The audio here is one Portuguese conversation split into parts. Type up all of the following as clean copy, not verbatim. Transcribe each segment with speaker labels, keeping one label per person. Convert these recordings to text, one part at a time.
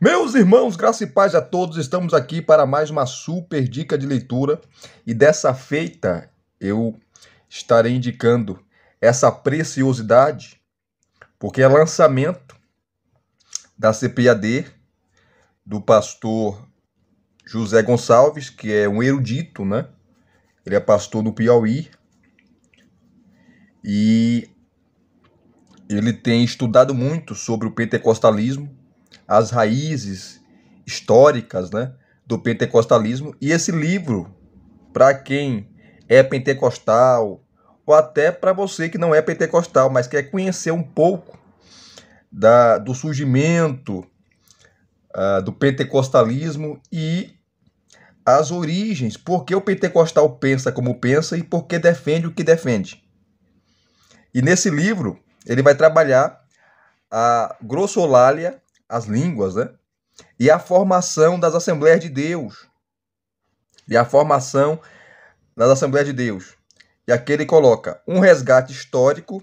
Speaker 1: Meus irmãos, graça e paz a todos, estamos aqui para mais uma super dica de leitura e dessa feita eu estarei indicando essa preciosidade porque é lançamento da CPAD do pastor José Gonçalves, que é um erudito, né? Ele é pastor do Piauí e ele tem estudado muito sobre o pentecostalismo, as raízes históricas, né, do pentecostalismo. E esse livro, para quem é pentecostal, ou até para você que não é pentecostal, mas quer conhecer um pouco do surgimento do pentecostalismo e as origens, por que o pentecostal pensa como pensa e por que defende o que defende. E nesse livro, ele vai trabalhar a glossolalia, as línguas, né? E a formação das Assembleias de Deus. E a formação das Assembleias de Deus. E aqui ele coloca um resgate histórico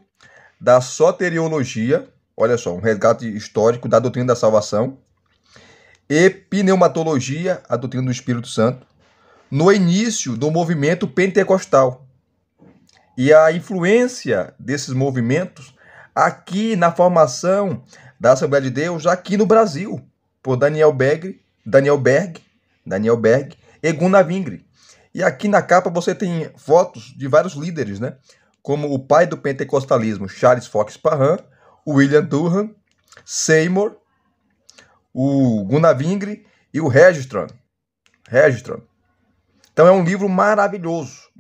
Speaker 1: da soteriologia, olha só, um resgate histórico da doutrina da salvação, e pneumatologia, a doutrina do Espírito Santo, no início do movimento pentecostal. E a influência desses movimentos aqui na formação da Assembleia de Deus, aqui no Brasil, por Daniel Berg e Gunnar Wingre. E aqui na capa você tem fotos de vários líderes, né? Como o pai do pentecostalismo, Charles Fox Parham, o William Durham, Seymour, o Gunnar Wingre e o Registron. Então é um livro maravilhoso,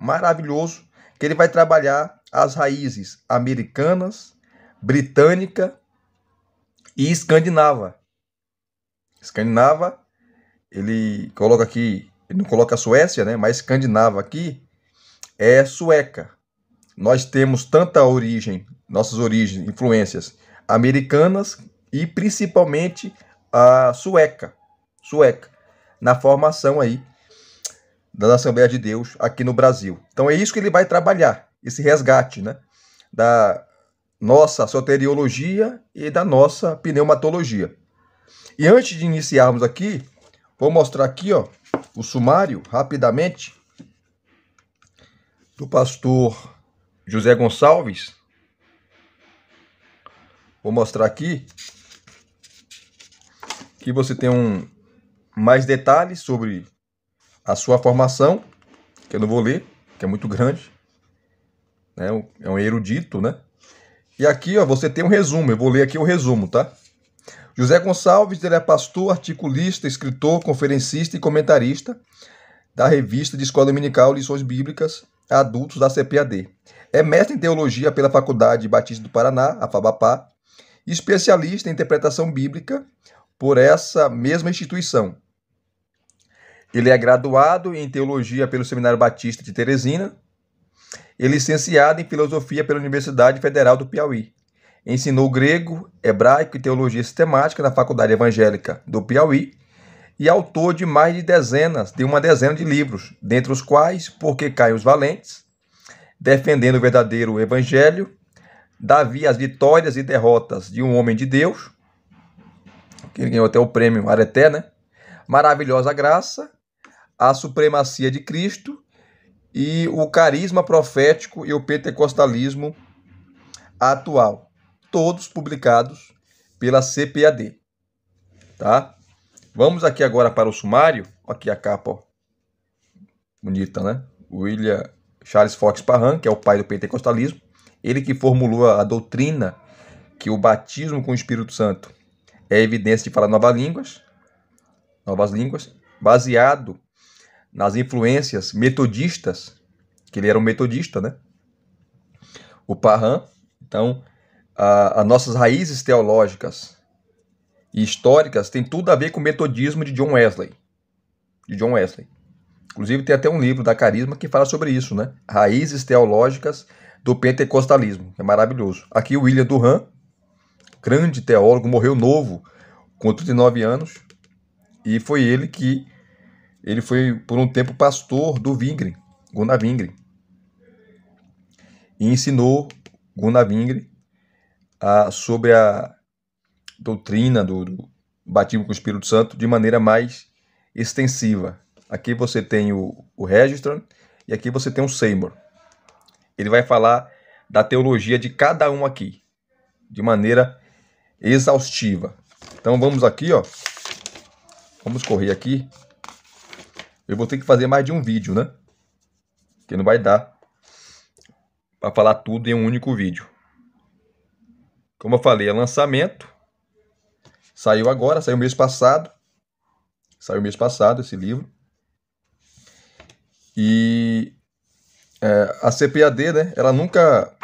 Speaker 1: que ele vai trabalhar as raízes americanas, britânica e escandinava. Escandinava, ele coloca aqui, ele não coloca a Suécia, né? Mas escandinava aqui é sueca. Nós temos tanta origem, nossas origens, influências americanas e principalmente a sueca, na formação aí da Assembleia de Deus aqui no Brasil. Então é isso que ele vai trabalhar, esse resgate, né, da nossa soteriologia e da nossa pneumatologia. E antes de iniciarmos aqui, vou mostrar aqui, ó, o sumário, rapidamente, do pastor José Gonçalves. Vou mostrar aqui que você tem mais detalhes sobre a sua formação, que eu não vou ler, que é muito grande, né? É um erudito, né? E aqui, ó, você tem um resumo, eu vou ler aqui o resumo, tá? José Gonçalves, ele é pastor, articulista, escritor, conferencista e comentarista da revista de Escola Dominical Lições Bíblicas a Adultos da CPAD. É mestre em teologia pela Faculdade Batista do Paraná, a FABAPA, e especialista em interpretação bíblica por essa mesma instituição. Ele é graduado em teologia pelo Seminário Batista de Teresina e licenciado em filosofia pela Universidade Federal do Piauí. Ensinou grego, hebraico e teologia sistemática na Faculdade Evangélica do Piauí e autor de mais de uma dezena de livros, dentre os quais Por que Caem os Valentes, Defendendo o Verdadeiro Evangelho, Davi, as Vitórias e Derrotas de um Homem de Deus, que ele ganhou até o prêmio Areté, né? Maravilhosa Graça, A Supremacia de Cristo e o Carisma Profético e o Pentecostalismo Atual. Todos publicados pela CPAD, tá? Vamos aqui agora para o sumário. Aqui a capa, ó. Bonita, né? William Charles Fox Parham, que é o pai do pentecostalismo. Ele que formulou a doutrina que o batismo com o Espírito Santo é evidência de falar novas línguas, baseado nas influências metodistas, que ele era um metodista, né? O Parham. Então, as nossas raízes teológicas e históricas têm tudo a ver com o metodismo de John Wesley. Inclusive, tem até um livro da Carisma que fala sobre isso, né? Raízes teológicas do pentecostalismo. É maravilhoso. Aqui o William Durham, grande teólogo, morreu novo, com 39 anos. E foi ele foi por um tempo pastor do Gunnar Wingre. E ensinou Gunnar Wingre sobre a doutrina batismo com o Espírito Santo de maneira mais extensiva. Aqui você tem o Registron e aqui você tem o Seymour. Ele vai falar da teologia de cada um aqui, de maneira exaustiva. Então vamos aqui, ó. Vamos correr aqui. Eu vou ter que fazer mais de um vídeo, né? Porque não vai dar para falar tudo em um único vídeo. Como eu falei, é lançamento. Saiu agora, saiu mês passado. Saiu mês passado esse livro. E a CPAD, né? Ela nunca...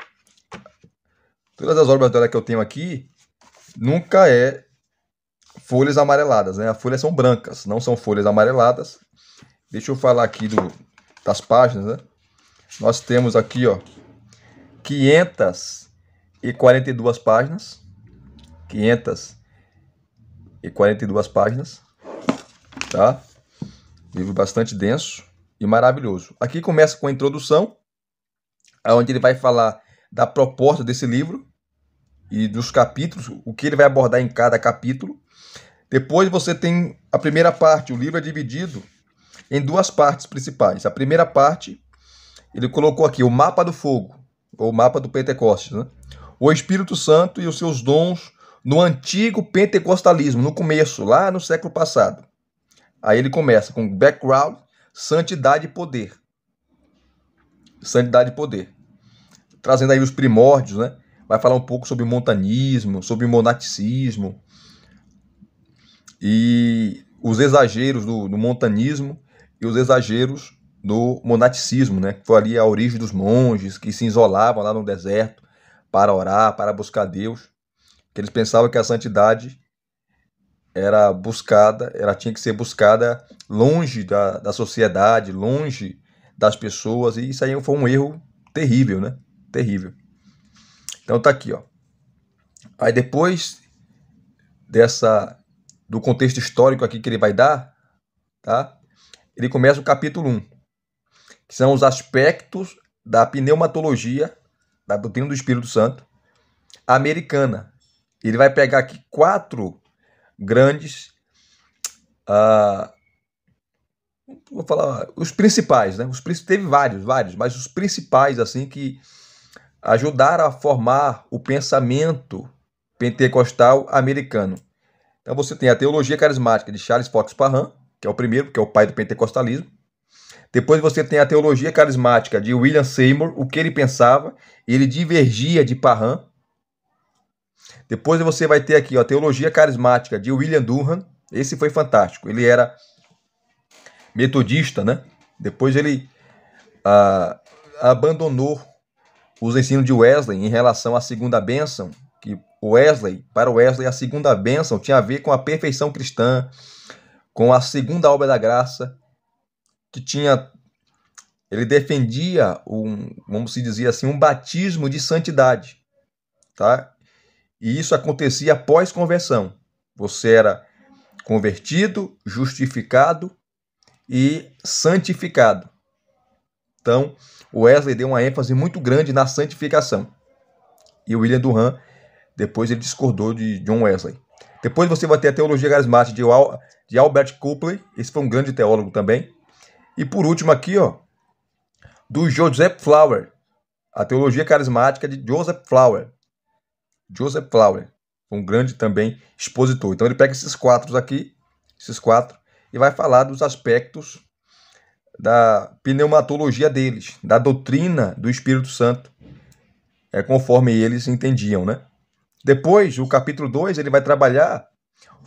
Speaker 1: Todas as obras dela que eu tenho aqui, nunca é folhas amareladas, né? As folhas são brancas, não são folhas amareladas. Deixa eu falar aqui das páginas, né? Nós temos aqui, ó, 542 páginas. 542 páginas, tá? Livro bastante denso e maravilhoso. Aqui começa com a introdução, onde ele vai falar da proposta desse livro e dos capítulos, o que ele vai abordar em cada capítulo. Depois você tem a primeira parte. O livro é dividido em duas partes principais. A primeira parte, ele colocou aqui o mapa do fogo, ou mapa do Pentecostes, né? O Espírito Santo e os seus dons no antigo pentecostalismo, no começo, lá no século passado. Aí ele começa com background, santidade e poder. Santidade e poder. Trazendo aí os primórdios, né? Vai falar um pouco sobre o montanismo, sobre o monasticismo e os exageros do montanismo e os exageros do monasticismo, né? Que foi ali a origem dos monges que se isolavam lá no deserto para orar, para buscar Deus. Que eles pensavam que a santidade era buscada, ela tinha que ser buscada longe da sociedade, longe das pessoas, e isso aí foi um erro terrível, né? Terrível. Então tá aqui, ó. Aí depois do contexto histórico aqui que ele vai dar, tá? Ele começa o capítulo 1, que são os aspectos da pneumatologia, da doutrina do Espírito Santo, americana. Ele vai pegar aqui 4 grandes, vou falar, os principais, né? Teve vários, mas os principais, assim, que ajudaram a formar o pensamento pentecostal americano. Então você tem a teologia carismática de Charles Fox Parham, que é o primeiro, que é o pai do pentecostalismo. Depois você tem a teologia carismática de William Seymour, o que ele pensava, ele divergia de Parham. Depois você vai ter aqui, ó, a teologia carismática de William Durham. Esse foi fantástico. Ele era metodista, né? Depois ele abandonou os ensinos de Wesley em relação à segunda bênção, que para Wesley, a segunda bênção tinha a ver com a perfeição cristã, com a segunda obra da graça, que ele defendia vamos dizer assim, um batismo de santidade, tá? E isso acontecia após conversão. Você era convertido, justificado e santificado. Então, Wesley deu uma ênfase muito grande na santificação. E o William Durham, depois ele discordou de John Wesley. Depois você vai ter a teologia carismática de Albert Copley. Esse foi um grande teólogo também. E por último aqui, ó, do Joseph Flower. A teologia carismática de Joseph Flower. Joseph Flower, um grande também expositor. Então ele pega esses 4 aqui, e vai falar dos aspectos da pneumatologia deles, da doutrina do Espírito Santo, conforme eles entendiam, né? Depois, o capítulo 2, ele vai trabalhar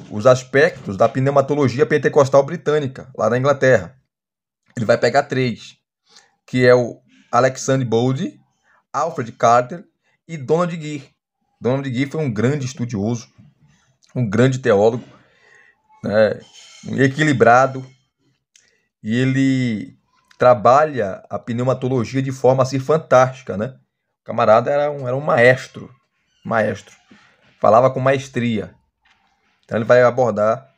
Speaker 1: os aspectos da pneumatologia pentecostal britânica, lá na Inglaterra. Ele vai pegar 3, que é o Alexander Bowlby, Alfred Carter e Donald Geer. Donald Geer foi um grande estudioso, um grande teólogo, né, equilibrado, e ele trabalha a pneumatologia de forma assim fantástica, né? O camarada era um maestro, falava com maestria. Então ele vai abordar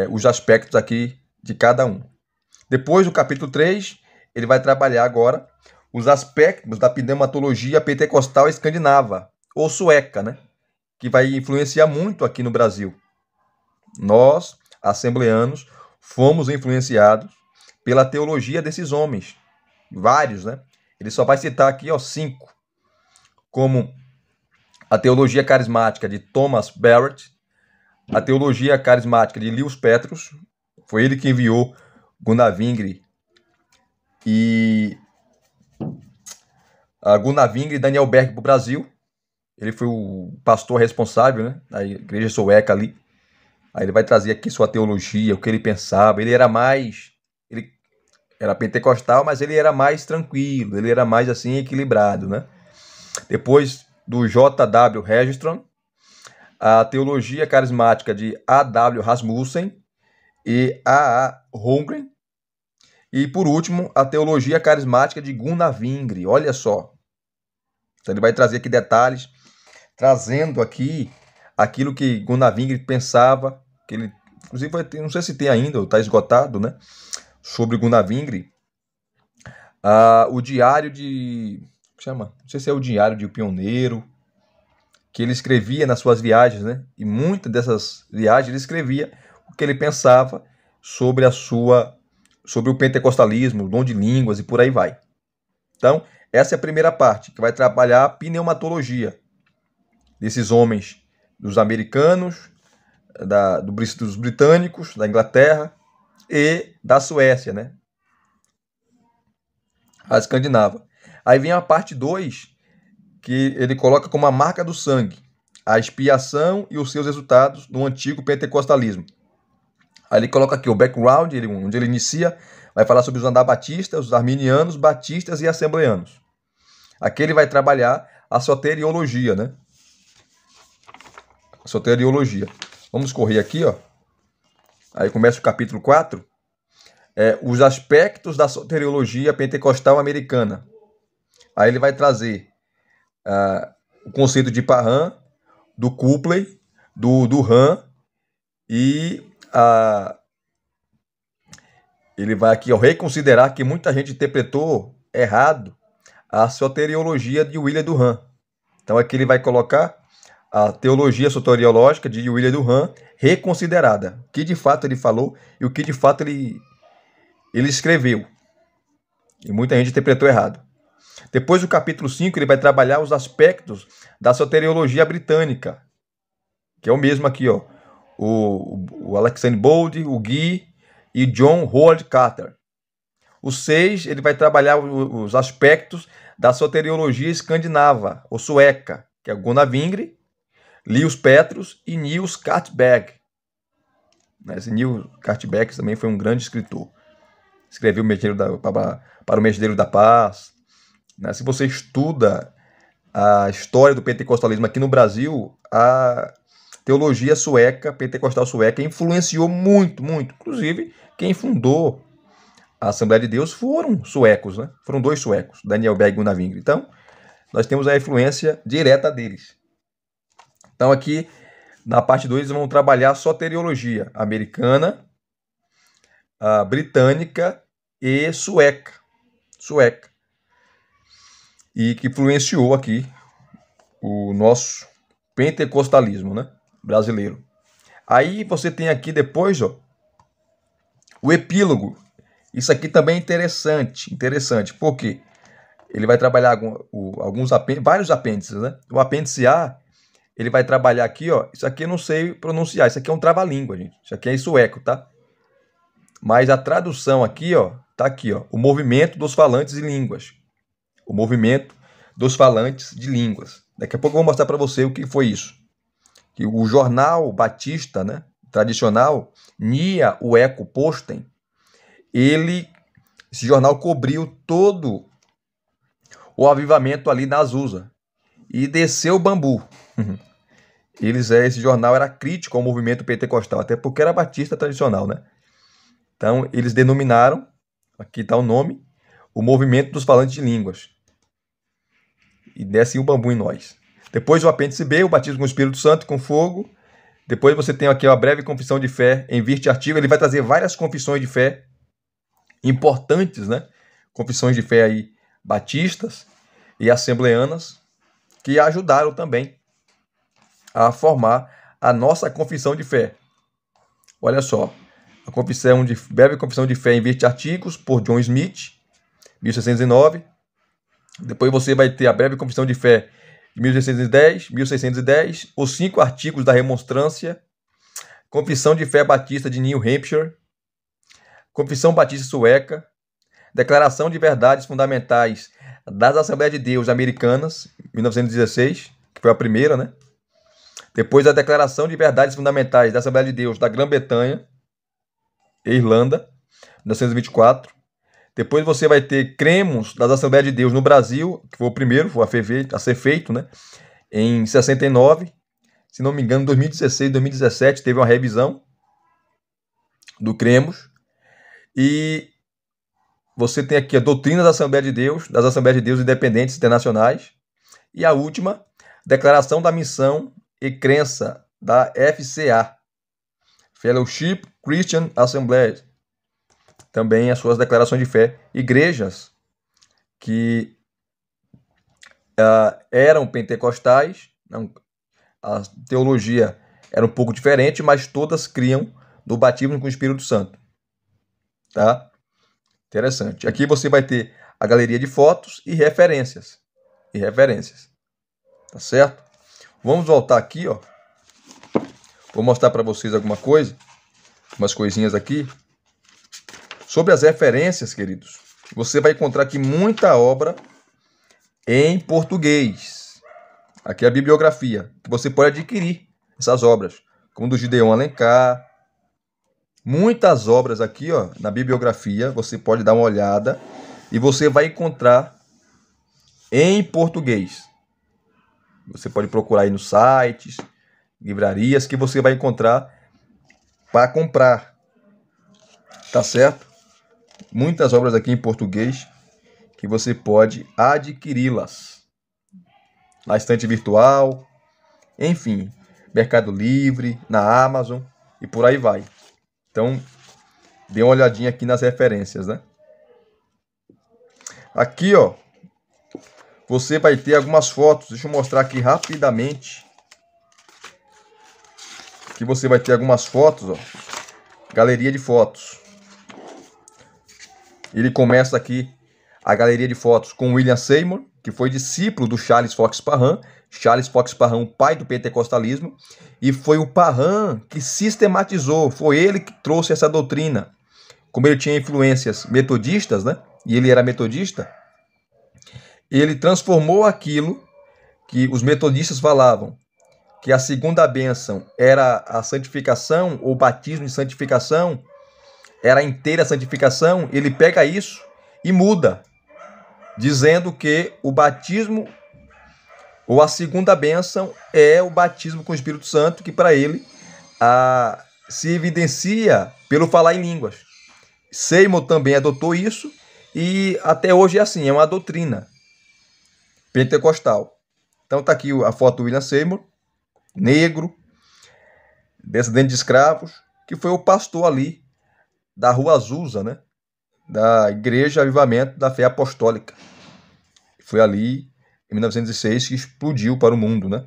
Speaker 1: os aspectos aqui de cada um. Depois, do capítulo 3, ele vai trabalhar agora os aspectos da pneumatologia pentecostal escandinava, ou sueca, né? Que vai influenciar muito aqui no Brasil. Nós, assembleanos, fomos influenciados pela teologia desses homens. Vários, né? Ele só vai citar aqui, ó, 5. Como a teologia carismática de Thomas Barrett, a teologia carismática de Lewis Petrus, foi ele que enviou Gunnar Wingre e Daniel Berg para o Brasil. Ele foi o pastor responsável, né, da igreja sueca ali. Aí ele vai trazer aqui sua teologia, o que ele pensava. Ele era pentecostal, mas ele era mais tranquilo, ele era mais assim equilibrado, né? Depois do J.W. Registron, a teologia carismática de A.W. Rasmussen e A.A. Holmgren. E por último, a teologia carismática de Gunnar Wingre. Olha só. Então ele vai trazer aqui detalhes, trazendo aqui aquilo que Gunnar Wingre pensava, que ele, inclusive, vai ter, não sei se tem ainda, ou está esgotado, né? Sobre Gunnar Wingre. O diário de... chama? Não sei se é o diário de O Pioneiro, que ele escrevia nas suas viagens, né? E muitas dessas viagens ele escrevia o que ele pensava sobre sobre o pentecostalismo, o dom de línguas e por aí vai. Então, essa é a primeira parte, que vai trabalhar a pneumatologia desses homens, dos americanos, dos britânicos, da Inglaterra e da Suécia, né? A escandinava. Aí vem a parte 2, que ele coloca como a marca do sangue, a expiação e os seus resultados no antigo pentecostalismo. Aí ele coloca aqui o background, onde ele inicia, vai falar sobre os anabatistas, os arminianos, batistas e assembleanos. Aqui ele vai trabalhar a soteriologia, né? A soteriologia. Vamos correr aqui, ó. Aí começa o capítulo 4. Os aspectos da soteriologia pentecostal americana. Aí ele vai trazer o conceito de Parham, do Copley, do Durham e ele vai aqui reconsiderar que muita gente interpretou errado a soteriologia de William Durham. Então aqui ele vai colocar a teologia soteriológica de William Durham reconsiderada, o que de fato ele falou e o que de fato ele escreveu. E muita gente interpretou errado. Depois do capítulo 5, ele vai trabalhar os aspectos da soteriologia britânica, que é o mesmo aqui, ó. O Alexander Bold, o Guy e John Howard Carter. O 6, ele vai trabalhar os aspectos da soteriologia escandinava, ou sueca, que é Gunnar Wingre, Lewis Petrus e Niels Cartberg. Esse Niels Cartberg também foi um grande escritor. Escreveu para o Mestre da Paz. Se você estuda a história do pentecostalismo aqui no Brasil, a teologia sueca, pentecostal sueca, influenciou muito, muito. Inclusive, quem fundou a Assembleia de Deus foram suecos, né? Foram 2 suecos, Daniel Berg e Gunnar Wingre. Então, nós temos a influência direta deles. Então, aqui, na parte 2, eles vão trabalhar a soteriologia americana, a britânica e sueca. E que influenciou aqui o nosso pentecostalismo, né, brasileiro. Aí você tem aqui depois, ó, o epílogo. Isso aqui também é interessante, porque ele vai trabalhar vários apêndices, né? O apêndice A, ele vai trabalhar aqui, ó, isso aqui eu não sei pronunciar, isso aqui é um trava-língua, gente. Isso aqui é em sueco, tá? Mas a tradução aqui, ó, tá aqui, ó, o movimento dos falantes de línguas. O movimento dos falantes de línguas. Daqui a pouco eu vou mostrar para você o que foi isso. Que o jornal batista, né, tradicional, Nia Ueco Posten, esse jornal cobriu todo o avivamento ali na Azusa e desceu o bambu. Esse jornal era crítico ao movimento pentecostal, até porque era batista tradicional, né? Então, eles denominaram, aqui está o nome, o movimento dos falantes de línguas. E desce o bambu em nós. Depois o apêndice B, o batismo com o Espírito Santo, com fogo. Depois você tem aqui a breve confissão de fé em virte artigo. Ele vai trazer várias confissões de fé importantes, né? Confissões de fé aí batistas e assembleanas que ajudaram também a formar a nossa confissão de fé. Olha só, Breve Confissão de Fé em 20 artigos, por John Smith, 1609. Depois você vai ter a Breve Confissão de Fé de 1610, os 5 artigos da Remonstrância, Confissão de Fé Batista de New Hampshire, Confissão Batista Sueca, Declaração de Verdades Fundamentais das Assembleias de Deus Americanas, 1916, que foi a primeira, né? Depois a Declaração de Verdades Fundamentais da Assembleia de Deus da Grã-Bretanha e Irlanda, 1924. Depois você vai ter Cremos das Assembleias de Deus no Brasil, que foi o primeiro, foi a ser feito, né? Em 69. Se não me engano, em 2016, 2017, teve uma revisão do Cremos. E você tem aqui a Doutrina da Assembleia de Deus, das Assembleias de Deus Independentes Internacionais. E a última, Declaração da Missão e Crença da FCA, Fellowship Christian Assembly. Também as suas declarações de fé. Igrejas que eram pentecostais, a teologia era um pouco diferente, mas todas criam no batismo com o Espírito Santo. Tá? Interessante. Aqui você vai ter a galeria de fotos e referências. Tá certo? Vamos voltar aqui, ó. Vou mostrar para vocês alguma coisa, umas coisinhas aqui. Sobre as referências, queridos, você vai encontrar aqui muita obra em português. Aqui é a bibliografia, que você pode adquirir essas obras, como do Gideon Alencar. Muitas obras aqui, ó, na bibliografia, você pode dar uma olhada e você vai encontrar em português. Você pode procurar aí nos sites, livrarias, que você vai encontrar para comprar. Tá certo? Muitas obras aqui em português que você pode adquiri-las. Na estante virtual, enfim, Mercado Livre, na Amazon e por aí vai. Então, dê uma olhadinha aqui nas referências, né? Aqui, ó, você vai ter algumas fotos. Deixa eu mostrar aqui rapidamente. Aqui você vai ter algumas fotos, ó. Galeria de fotos. Ele começa aqui a galeria de fotos com William Seymour, que foi discípulo do Charles Fox Parham. Charles Fox Parham, o pai do pentecostalismo, e foi o Parham que sistematizou, foi ele que trouxe essa doutrina. Como ele tinha influências metodistas, né? E ele era metodista, ele transformou aquilo que os metodistas falavam, que a segunda bênção era a santificação, ou batismo de santificação, era a inteira santificação. Ele pega isso e muda, dizendo que o batismo, ou a segunda bênção, é o batismo com o Espírito Santo, que para ele se evidencia pelo falar em línguas. Seymour também adotou isso, e até hoje é assim, é uma doutrina pentecostal. Então tá aqui a foto do William Seymour, negro, descendente de escravos, que foi o pastor ali da Rua Azusa, né? Da Igreja Avivamento da Fé Apostólica. Foi ali, em 1906, que explodiu para o mundo, né?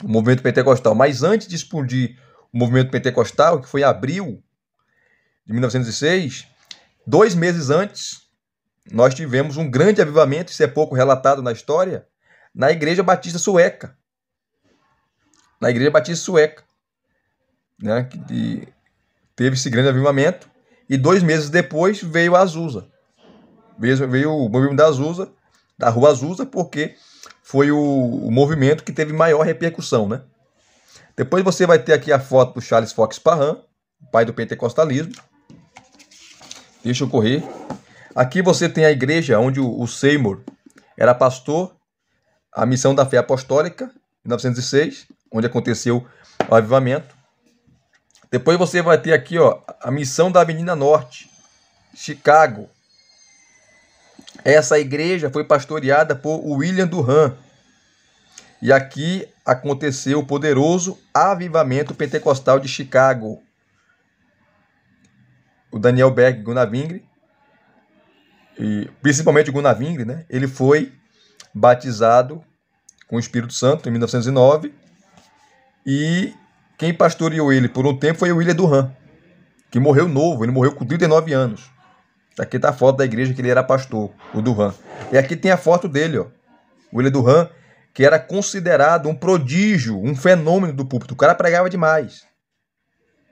Speaker 1: O movimento pentecostal. Mas antes de explodir o movimento pentecostal, que foi em abril de 1906, 2 meses antes, nós tivemos um grande avivamento, isso é pouco relatado na história, na Igreja Batista Sueca. Na Igreja Batista Sueca, né? Que teve esse grande avivamento, e 2 meses depois veio a Azusa. Veio o movimento da Azusa, da Rua Azusa, porque foi o movimento que teve maior repercussão, né? Depois você vai ter aqui a foto do Charles Fox Parham, pai do pentecostalismo. Deixa eu correr. Aqui você tem a igreja onde o Seymour era pastor, a Missão da Fé Apostólica, em 1906, onde aconteceu o avivamento. Depois você vai ter aqui, ó, a Missão da Avenida Norte, Chicago. Essa igreja foi pastoreada por William Durham. E aqui aconteceu o poderoso avivamento pentecostal de Chicago. O Daniel Berg Gunavingre, e principalmente o Gunavingre, né? Ele foi batizado com o Espírito Santo em 1909 e Quem pastoreou ele por um tempo foi o William Durham, que morreu novo, ele morreu com 39 anos. Aqui está a foto da igreja que ele era pastor, o Durham. E aqui tem a foto dele, ó. O William Durham, que era considerado um prodígio, um fenômeno do púlpito. O cara pregava demais,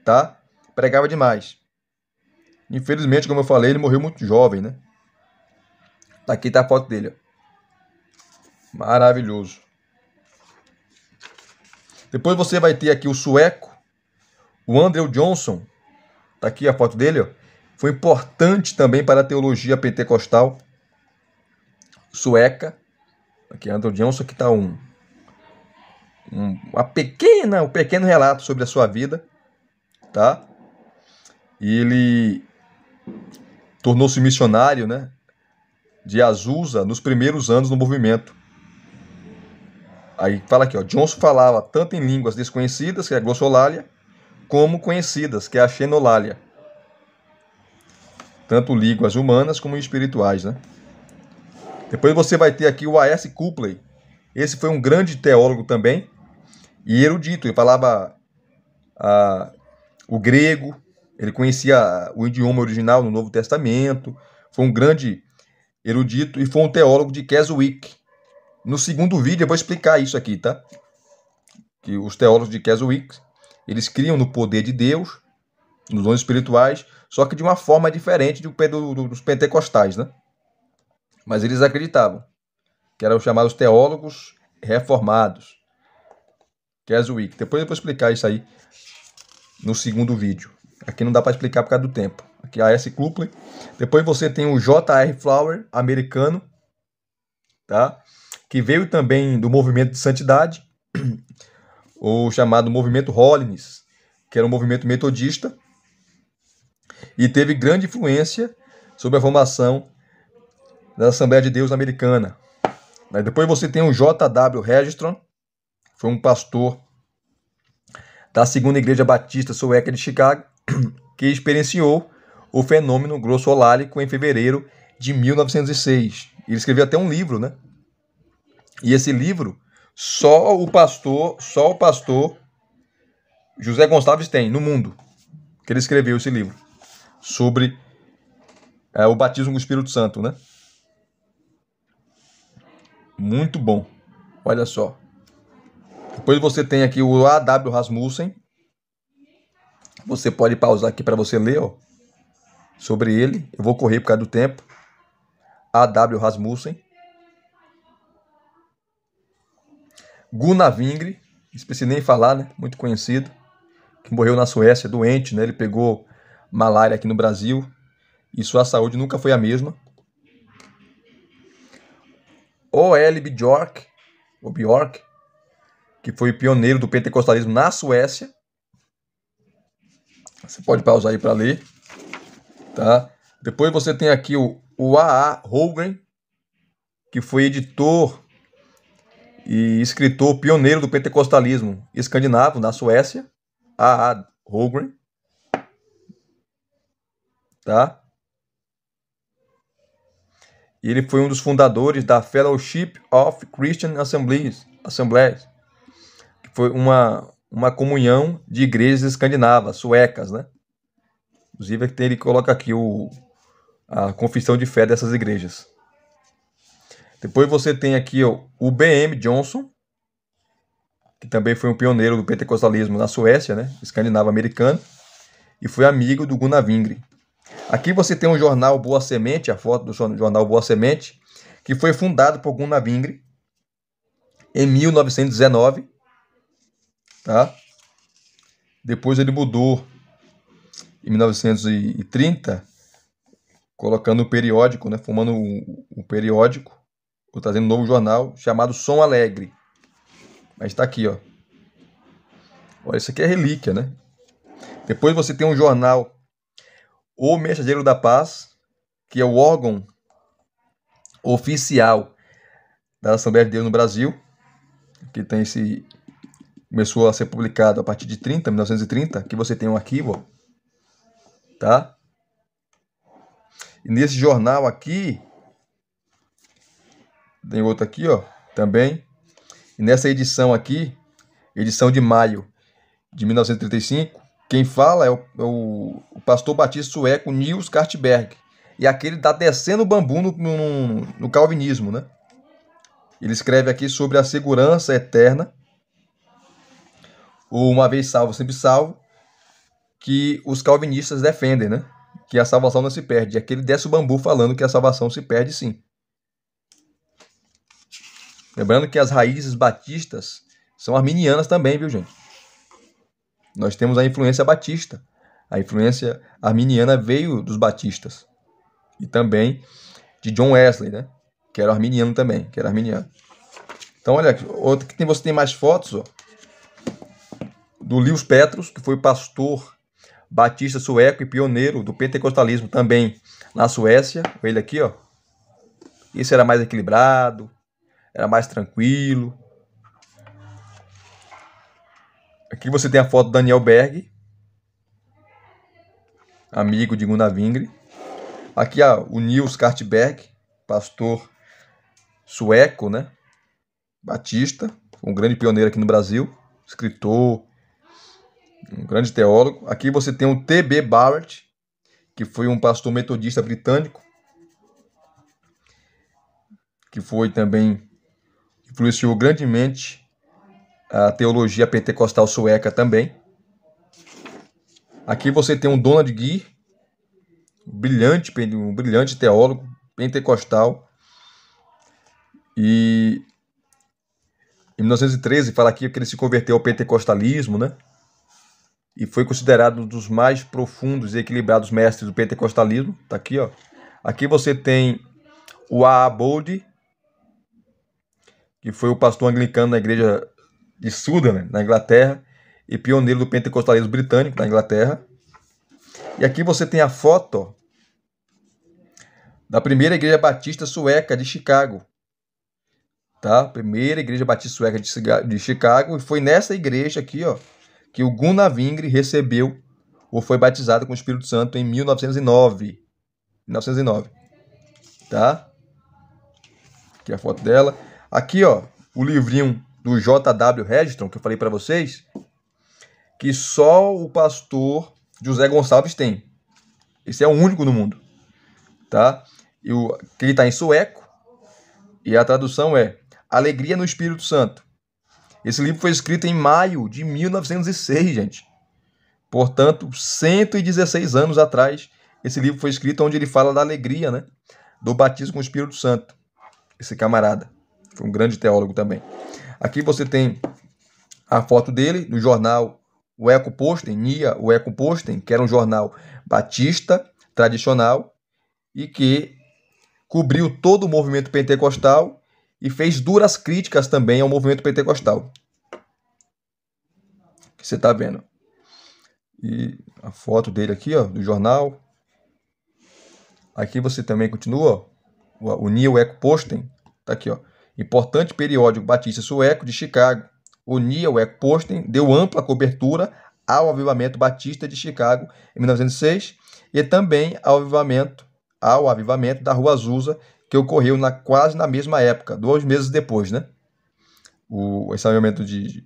Speaker 1: tá? Pregava demais. Infelizmente, como eu falei, ele morreu muito jovem, né? Aqui está a foto dele, ó. Maravilhoso. Depois você vai ter aqui o sueco, o Andrew Johnson. Tá aqui a foto dele, ó. Foi importante também para a teologia pentecostal sueca. Aqui Andrew Johnson, aqui está um pequeno relato sobre a sua vida, tá? E ele tornou-se missionário, né, de Azusa nos primeiros anos do movimento. Aí fala aqui, ó, Johnson falava tanto em línguas desconhecidas, que é a glossolalia, como conhecidas, que é a xenolalia. Tanto línguas humanas como espirituais, né? Depois você vai ter aqui o A.S. Copley. Esse foi um grande teólogo também e erudito. Ele falava o grego, ele conhecia o idioma original no Novo Testamento. Foi um grande erudito e foi um teólogo de Keswick. No segundo vídeo eu vou explicar isso aqui, tá? Que os teólogos de Keswick, eles criam no poder de Deus, nos dons espirituais, só que de uma forma diferente dos pentecostais, né? Mas eles acreditavam que eram chamados teólogos reformados. Keswick. Depois eu vou explicar isso aí no segundo vídeo. Aqui não dá para explicar por causa do tempo. Aqui a A.S. Copley. Depois você tem o J.R. Flower, americano, tá? Que veio também do movimento de santidade, o chamado movimento Holiness, que era um movimento metodista, e teve grande influência sobre a formação da Assembleia de Deus americana. Depois você tem o J.W. Registron, foi um pastor da Segunda Igreja Batista Sueca de Chicago, que experienciou o fenômeno glossolálico em fevereiro de 1906. Ele escreveu até um livro, né? E esse livro, só o pastor José Gonçalves tem no mundo, que ele escreveu esse livro, sobre o batismo com o Espírito Santo, né? Muito bom. Olha só. Depois você tem aqui o A.W. Rasmussen. Você pode pausar aqui para você ler, ó, sobre ele. Eu vou correr por causa do tempo. A.W. Rasmussen. Gunnar Vingre, não preciso nem falar, né? Muito conhecido. Que morreu na Suécia, doente, né? Ele pegou malária aqui no Brasil e sua saúde nunca foi a mesma. O.L. Bjork, que foi pioneiro do pentecostalismo na Suécia. Você pode pausar aí para ler, tá? Depois você tem aqui o A.A. Holmgren, que foi editor e escritor pioneiro do pentecostalismo escandinavo na Suécia. A.A. Holmgren, tá? E ele foi um dos fundadores da Fellowship of Christian Assemblies, que foi uma comunhão de igrejas escandinavas, suecas, né? Inclusive ele coloca aqui a confissão de fé dessas igrejas. Depois você tem aqui o B.M. Johnson, que também foi um pioneiro do pentecostalismo na Suécia, né? Escandinavo-americano, e foi amigo do Gunnar Vingre. Aqui você tem o jornal Boa Semente, a foto do jornal Boa Semente, que foi fundado por Gunnar Vingre em 1919, tá? Depois ele mudou em 1930, colocando um periódico, né? Formando um periódico, ou trazendo um novo jornal chamado Som Alegre. Mas está aqui, ó. Olha, isso aqui é relíquia, né? Depois você tem um jornal O Mensageiro da Paz, que é o órgão oficial da Assembleia de Deus no Brasil, que tem começou a ser publicado a partir de 1930, que você tem um arquivo, ó, tá? E nesse jornal aqui, tem outro aqui, ó, também. E nessa edição aqui, edição de maio de 1935, quem fala é o pastor batista sueco Niels Cartberg. E aqui ele está descendo o bambu no calvinismo, né? Ele escreve aqui sobre a segurança eterna, ou uma vez salvo, sempre salvo, que os calvinistas defendem, né? Que a salvação não se perde. E aqui ele desce o bambu falando que a salvação se perde sim. Lembrando que as raízes batistas são arminianas também, viu, gente? Nós temos a influência batista. A influência arminiana veio dos batistas. E também de John Wesley, né? Que era arminiano também, que era arminiano. Então, olha, outro que você tem mais fotos, ó, do Lewis Petrus, que foi pastor batista sueco e pioneiro do pentecostalismo também na Suécia. Ele aqui, ó. Esse era mais equilibrado, era mais tranquilo. Aqui você tem a foto do Daniel Berg, amigo de Gunnar Wingre. Aqui o Niels Cartberg, pastor sueco, né? Batista, um grande pioneiro aqui no Brasil, escritor, um grande teólogo. Aqui você tem o T.B. Barrett, que foi um pastor metodista britânico, que foi também, influenciou grandemente a teologia pentecostal sueca também. Aqui você tem o Donald Geer, um brilhante teólogo pentecostal. E em 1913 fala aqui que ele se converteu ao pentecostalismo, né? E foi considerado um dos mais profundos e equilibrados mestres do pentecostalismo. Tá aqui, ó. Aqui você tem o A.A. Boldy, que foi o pastor anglicano na igreja de Sutherland, na Inglaterra, e pioneiro do pentecostalismo britânico na Inglaterra. E aqui você tem a foto, ó, da primeira igreja batista sueca de Chicago. Tá? Primeira igreja batista sueca de Chicago. E foi nessa igreja aqui, ó, que o Gunnar Wingre recebeu ou foi batizado com o Espírito Santo em 1909. Tá? Aqui a foto dela. Aqui, ó, o livrinho do J.W. Registron, que eu falei para vocês, que só o pastor José Gonçalves tem. Esse é o único no mundo. Tá? Que ele está em sueco. E a tradução é Alegria no Espírito Santo. Esse livro foi escrito em maio de 1906, gente. Portanto, 116 anos atrás, esse livro foi escrito, onde ele fala da alegria, né? Do batismo com o Espírito Santo. Esse camarada foi um grande teólogo também. Aqui você tem a foto dele no jornal O Eco Posten, Nia O Eco Posten, que era um jornal batista tradicional e que cobriu todo o movimento pentecostal e fez duras críticas também ao movimento pentecostal. Que você está vendo. E a foto dele aqui, ó, do jornal. Aqui você também continua, ó, o Nia O Eco Posten, tá aqui, ó. Importante periódico batista sueco de Chicago. O Nia O Eco Posten deu ampla cobertura ao avivamento batista de Chicago em 1906 e também ao avivamento da Rua Azusa, que ocorreu quase na mesma época, 2 meses depois, né? Esse avivamento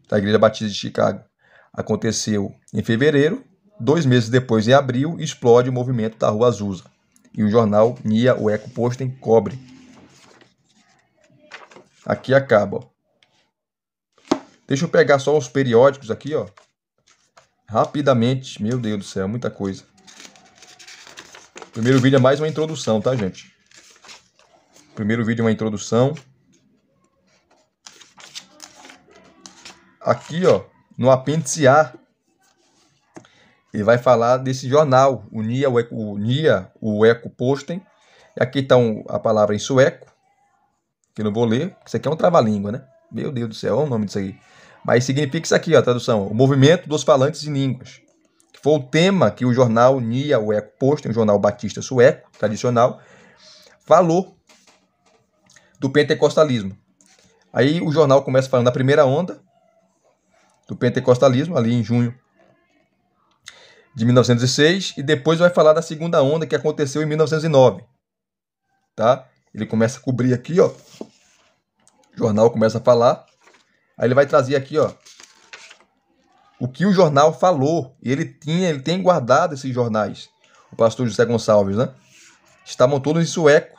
Speaker 1: da Igreja Batista de Chicago aconteceu em fevereiro, 2 meses depois, em abril, explode o movimento da Rua Azusa. E o jornal Nia O Eco Posten cobre. Aqui acaba, ó. Deixa eu pegar só os periódicos aqui, ó. Rapidamente. Meu Deus do céu, muita coisa. O primeiro vídeo é mais uma introdução, tá, gente? O primeiro vídeo é uma introdução. Aqui, ó, no apêndice A, ele vai falar desse jornal, o Nia O Eco Posten. Aqui está a palavra em sueco, que eu não vou ler. Isso aqui é um trava-língua, né? Meu Deus do céu, olha o nome disso aí. Mas significa isso aqui, ó, a tradução. O movimento dos falantes em línguas. Que foi o tema que o jornal Nia O Eco Posten, um jornal batista sueco, tradicional, falou do pentecostalismo. Aí o jornal começa falando da primeira onda do pentecostalismo, ali em junho de 1906, e depois vai falar da segunda onda que aconteceu em 1909. Tá? Ele começa a cobrir aqui, ó. O jornal começa a falar. Aí ele vai trazer aqui, ó, o que o jornal falou. E ele tem guardado esses jornais, o pastor José Gonçalves, né? Estavam todos em sueco.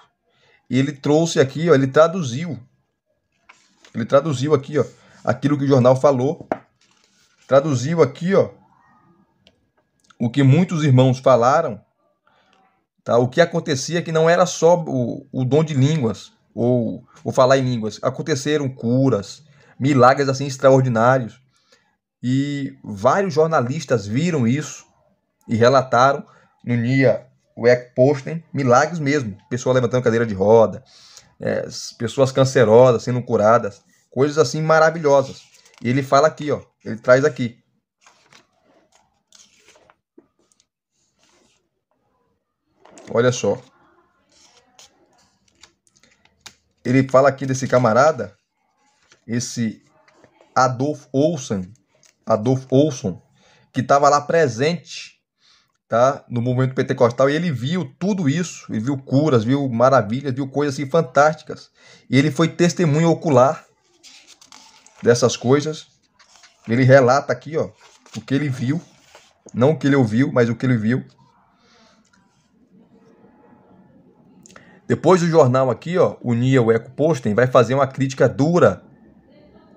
Speaker 1: E ele trouxe aqui, ó, ele traduziu aqui, ó, aquilo que o jornal falou. Traduziu aqui, ó, o que muitos irmãos falaram, tá? O que acontecia que não era só o dom de línguas, ou falar em línguas. Aconteceram curas, milagres assim extraordinários. E vários jornalistas viram isso e relataram no dia o Posten, milagres mesmo. Pessoas levantando cadeira de roda, pessoas cancerosas sendo curadas, coisas assim maravilhosas. E ele fala aqui, ó, ele traz aqui. Olha só. Ele fala aqui desse camarada, esse Adolf Olson, que estava lá presente, tá, no movimento pentecostal, e ele viu tudo isso, ele viu curas, viu maravilhas, viu coisas assim fantásticas. E ele foi testemunho ocular dessas coisas. Ele relata aqui, ó, o que ele viu, não o que ele ouviu, mas o que ele viu. Depois o jornal aqui, ó, o Nia Posten, vai fazer uma crítica dura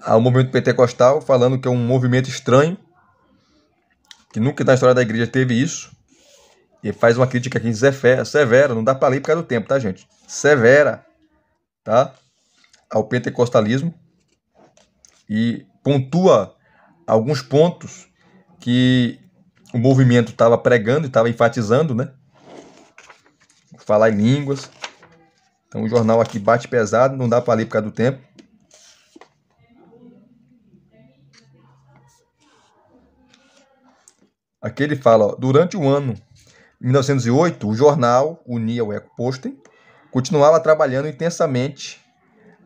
Speaker 1: ao movimento pentecostal, falando que é um movimento estranho, que nunca na história da igreja teve isso. E faz uma crítica aqui severa, não dá para ler por causa do tempo, tá, gente? Severa, tá? Ao pentecostalismo. E pontua alguns pontos que o movimento estava pregando e estava enfatizando, né? Falar em línguas. Então o jornal aqui bate pesado, não dá para ler por causa do tempo. Aqui ele fala, ó, durante o ano 1908, o jornal, o Nia Posten, continuava trabalhando intensamente,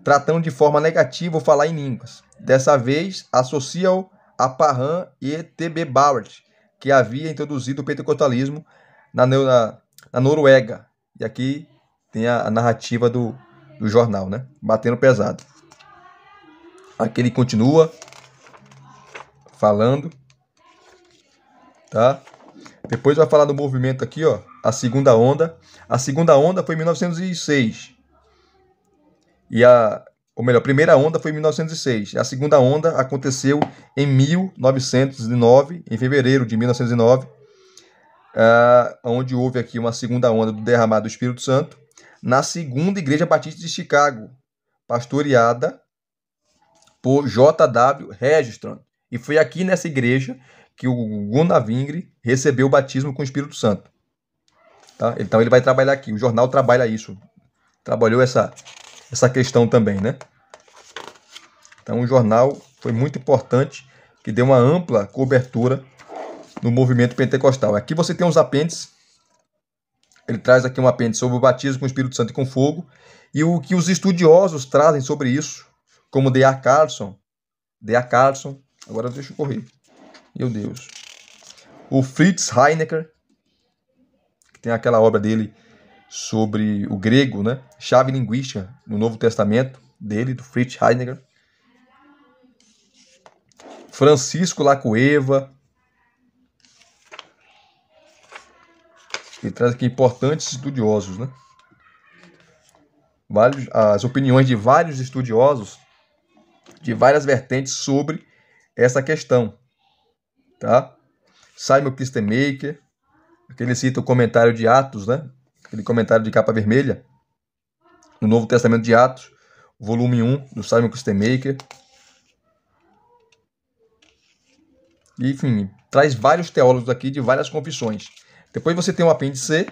Speaker 1: tratando de forma negativa o falar em línguas. Dessa vez, associa-o a Parham e T.B. Bauer, que havia introduzido o pentecostalismo na Noruega. E aqui tem a narrativa do jornal, né? Batendo pesado. Aqui ele continua falando, tá? Depois vai falar do movimento aqui, ó, a segunda onda. A segunda onda foi em 1906. Ou melhor, a primeira onda foi em 1906. A segunda onda aconteceu em 1909, em fevereiro de 1909, onde houve aqui uma segunda onda do derramado do Espírito Santo, na segunda Igreja Batista de Chicago, pastoreada por J.W. Registrand. E foi aqui nessa igreja que o Gunnar Wingre recebeu o batismo com o Espírito Santo. Tá? Então ele vai trabalhar aqui. O jornal trabalha isso. Trabalhou essa questão também, né? Então o jornal foi muito importante, que deu uma ampla cobertura no movimento pentecostal. Aqui você tem os apêndices. Ele traz aqui um apêndice sobre o batismo com o Espírito Santo e com fogo, e o que os estudiosos trazem sobre isso, como D.A. Carlson, agora deixa eu correr, meu Deus, o Fritz Heinecker, que tem aquela obra dele sobre o grego, né? Chave linguística no Novo Testamento, dele, do Fritz Heinecker. Francisco Lacueva. Ele traz aqui importantes estudiosos, né? As opiniões de vários estudiosos de várias vertentes sobre essa questão, tá? Simon Kistemaker, ele cita o comentário de Atos, né? Aquele comentário de capa vermelha, no Novo Testamento de Atos, volume 1, do Simon Kistemaker. Enfim, traz vários teólogos aqui de várias confissões. Depois você tem o apêndice C,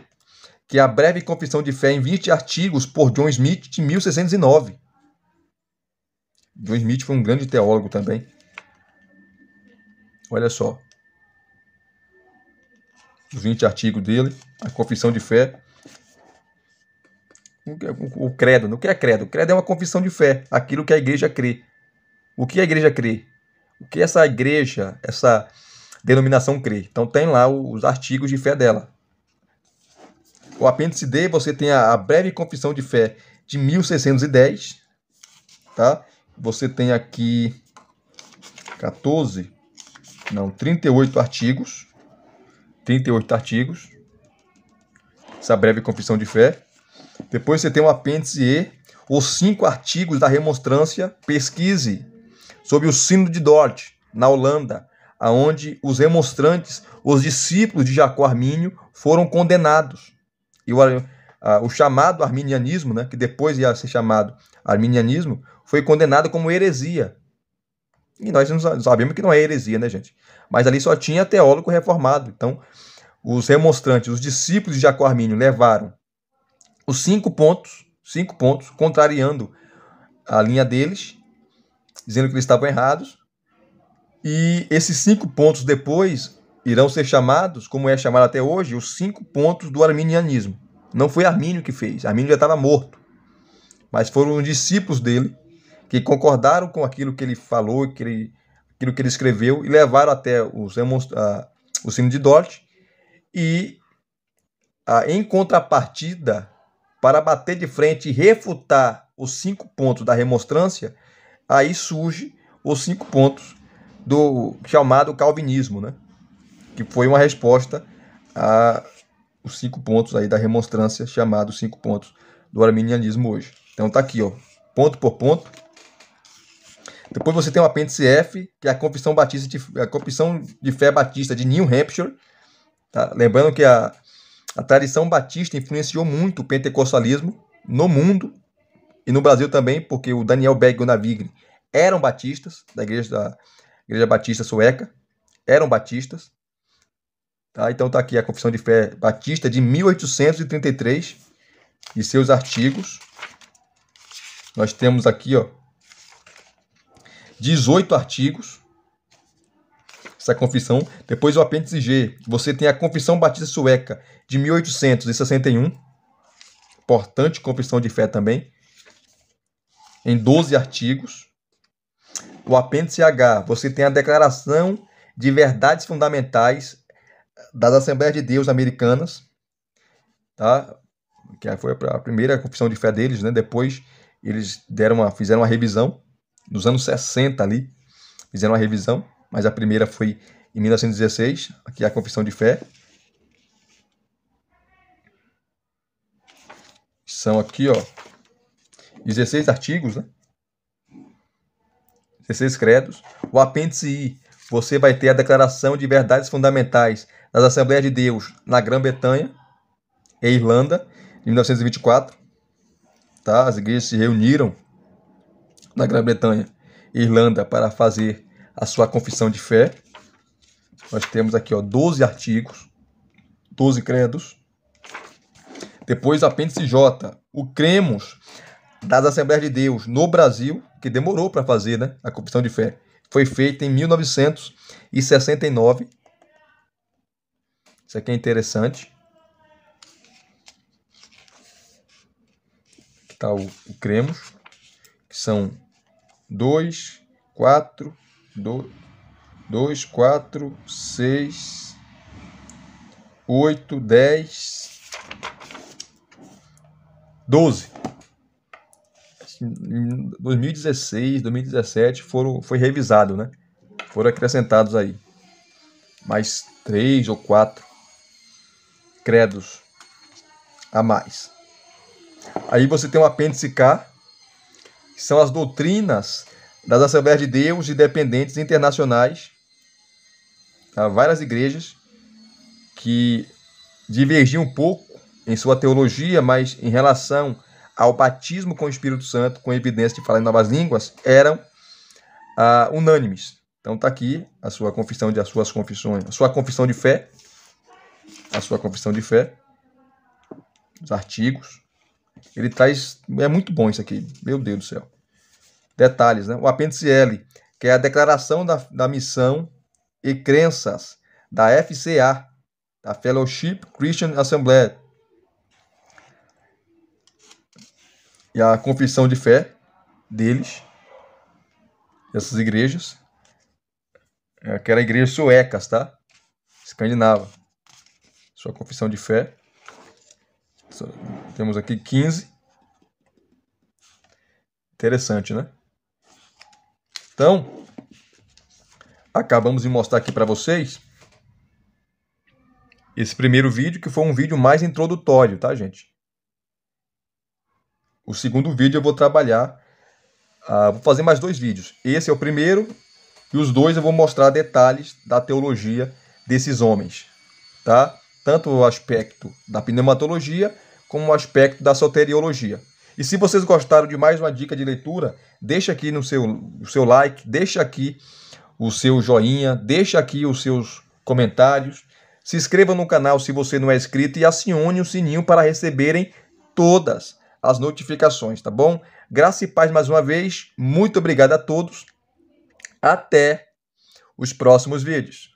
Speaker 1: que é a breve confissão de fé em 20 artigos por John Smith, de 1609. John Smith foi um grande teólogo também. Olha só. Os 20 artigos dele, a confissão de fé. O credo. O que é credo? O credo é uma confissão de fé, aquilo que a igreja crê. O que a igreja crê? O que essa igreja, essa denominação crê? Então tem lá os artigos de fé dela. O apêndice D, você tem a breve confissão de fé de 1610, tá? Você tem aqui 14. Não, 38 artigos. 38 artigos. Essa breve confissão de fé. Depois você tem o apêndice E, os 5 artigos da remonstrância. Pesquise sobre o Sínodo de Dort, na Holanda, aonde os remonstrantes, os discípulos de Jacó Armínio, foram condenados. E o chamado arminianismo, né, que depois ia ser chamado arminianismo, foi condenado como heresia. E nós não sabemos que não é heresia, né, gente? Mas ali só tinha teólogo reformado. Então, os remonstrantes, os discípulos de Jacó Armínio levaram os 5 pontos, contrariando a linha deles, dizendo que eles estavam errados. E esses 5 pontos depois irão ser chamados, como é chamado até hoje, os 5 pontos do arminianismo. Não foi Armínio que fez, Armínio já estava morto. Mas foram os discípulos dele que concordaram com aquilo que ele falou, aquilo que ele escreveu, e levaram até o Sínodo de Dort. E, em contrapartida, para bater de frente e refutar os 5 pontos da remonstrância, aí surge os 5 pontos do chamado calvinismo, né? Que foi uma resposta aos 5 pontos aí da remonstrância, chamados 5 pontos do arminianismo hoje. Então tá aqui, ó, ponto por ponto. Depois você tem o apêndice F, que é a confissão de fé batista de New Hampshire. Tá? Lembrando que a tradição batista influenciou muito o pentecostalismo no mundo e no Brasil também, porque o Daniel Begg e o Navigli eram batistas, da igreja batista sueca, eram batistas. Tá? Então tá aqui a confissão de fé batista de 1833 e seus artigos. Nós temos aqui, ó, 18 artigos, essa confissão. Depois o apêndice G, você tem a Confissão Batista Sueca de 1861, importante confissão de fé também, em 12 artigos. O apêndice H, você tem a Declaração de Verdades Fundamentais das Assembleias de Deus Americanas, tá? Que foi a primeira confissão de fé deles, né? Depois eles fizeram uma revisão nos anos 60 ali, fizeram uma revisão, mas a primeira foi em 1916, aqui é a confissão de fé. São aqui, ó, 16 artigos, né? 16 credos. O apêndice I, você vai ter a Declaração de Verdades Fundamentais das Assembleias de Deus na Grã-Bretanha e Irlanda, em 1924. Tá? As igrejas se reuniram na Grã-Bretanha e Irlanda para fazer a sua confissão de fé. Nós temos aqui, ó, 12 artigos, 12 credos. Depois o apêndice J, o cremos das Assembleias de Deus no Brasil, que demorou para fazer, né, a confissão de fé. Foi feita em 1969. Isso aqui é interessante. Aqui está o cremos, que são 2, 4, 6, 8, 10, 12. Em 2016, 2017 foi revisado, né? Foram acrescentados aí mais 3 ou 4 credos a mais. Aí você tem o apêndice K, que são as doutrinas das Assembleias de Deus e dependentes internacionais. Há várias igrejas que divergiam um pouco em sua teologia, mas em relação ao batismo com o Espírito Santo, com evidência de falar em novas línguas, eram unânimes. Então está aqui a sua confissão as suas confissões, a sua confissão de fé, os artigos. Ele traz, é muito bom isso aqui, meu Deus do céu. Detalhes, né? O apêndice L, que é a declaração da missão e crenças da FCA, da Fellowship Christian Assembly. E a confissão de fé deles, dessas igrejas, que era igrejas suecas, tá? Escandinava. Sua confissão de fé. Temos aqui 15. Interessante, né? Então, acabamos de mostrar aqui para vocês esse primeiro vídeo, que foi um vídeo mais introdutório, tá, gente? O segundo vídeo eu vou trabalhar, vou fazer mais 2 vídeos. Esse é o primeiro, e os 2 eu vou mostrar detalhes da teologia desses homens, tá? Tanto o aspecto da pneumatologia, como o aspecto da soteriologia. E se vocês gostaram de mais uma dica de leitura, deixa aqui no seu like, deixa aqui o seu joinha, deixa aqui os seus comentários, se inscreva no canal se você não é inscrito e acione o sininho para receberem todas as notificações, tá bom? Graça e paz mais uma vez, muito obrigado a todos, até os próximos vídeos.